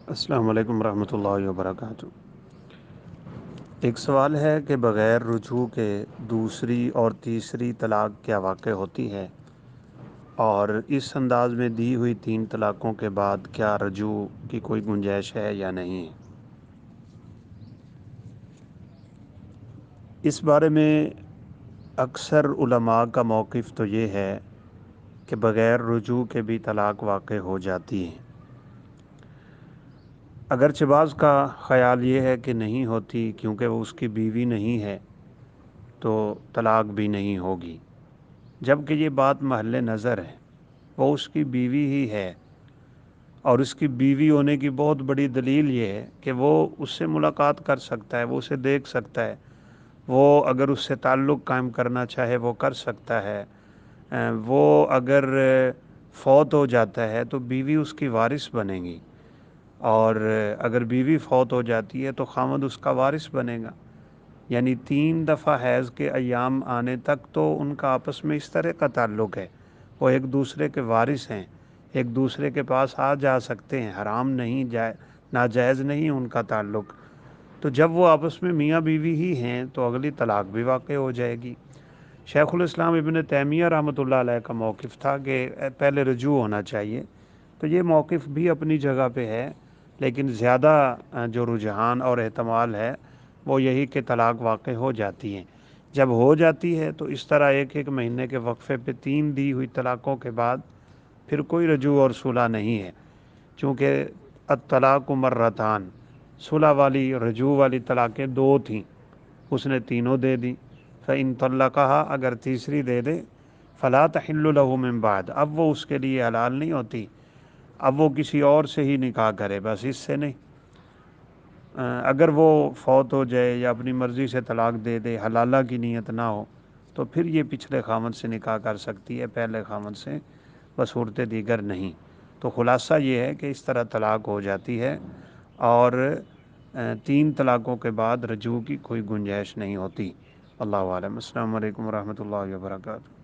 السلام علیکم ورحمۃ اللہ وبرکاتہ۔ ایک سوال ہے کہ بغیر رجوع کے دوسری اور تیسری طلاق کیا واقع ہوتی ہے، اور اس انداز میں دی ہوئی 3 طلاقوں کے بعد کیا رجوع کی کوئی گنجائش ہے یا نہیں؟ اس بارے میں اکثر علماء کا موقف تو یہ ہے کہ بغیر رجوع کے بھی طلاق واقع ہو جاتی ہے، اگرچہ بعض کا خیال یہ ہے کہ نہیں ہوتی، کیونکہ وہ اس کی بیوی نہیں ہے تو طلاق بھی نہیں ہوگی، جبکہ یہ بات محل نظر ہے۔ وہ اس کی بیوی ہی ہے، اور اس کی بیوی ہونے کی بہت بڑی دلیل یہ ہے کہ وہ اس سے ملاقات کر سکتا ہے، وہ اسے دیکھ سکتا ہے، وہ اگر اس سے تعلق قائم کرنا چاہے وہ کر سکتا ہے۔ وہ اگر فوت ہو جاتا ہے تو بیوی اس کی وارث بنے گی، اور اگر بیوی فوت ہو جاتی ہے تو خامد اس کا وارث بنے گا۔ یعنی 3 دفعہ حیض کے ایام آنے تک تو ان کا آپس میں اس طرح کا تعلق ہے، وہ ایک دوسرے کے وارث ہیں، ایک دوسرے کے پاس آ جا سکتے ہیں، حرام نہیں، ناجائز نہیں ان کا تعلق۔ تو جب وہ آپس میں میاں بیوی ہی ہیں تو اگلی طلاق بھی واقع ہو جائے گی۔ شیخ الاسلام ابن تیمیہ رحمۃ اللہ علیہ کا موقف تھا کہ پہلے رجوع ہونا چاہیے، تو یہ موقف بھی اپنی جگہ پہ ہے، لیکن زیادہ جو رجحان اور احتمال ہے وہ یہی کہ طلاق واقع ہو جاتی ہے۔ جب ہو جاتی ہے تو اس طرح ایک ایک مہینے کے وقفے پہ 3 دی ہوئی طلاقوں کے بعد پھر کوئی رجوع اور صلح نہیں ہے، چونکہ الطلاق مرتان، صلح والی رجوع والی طلاقیں 2 تھیں، اس نے تینوں دے دی۔ فإن طلقها، اگر تیسری دے دے، فلا تحل له من بعد، اب وہ اس کے لیے حلال نہیں ہوتی، اب وہ کسی اور سے ہی نکاح کرے، بس اس سے نہیں۔ اگر وہ فوت ہو جائے یا اپنی مرضی سے طلاق دے دے، حلالہ کی نیت نہ ہو، تو پھر یہ پچھلے خامد سے نکاح کر سکتی ہے، پہلے خامد سے، بصورت دیگر نہیں۔ تو خلاصہ یہ ہے کہ اس طرح طلاق ہو جاتی ہے، اور 3 طلاقوں کے بعد رجوع کی کوئی گنجائش نہیں ہوتی۔ اللہ عالم۔ السلام علیکم ورحمۃ اللہ وبرکاتہ۔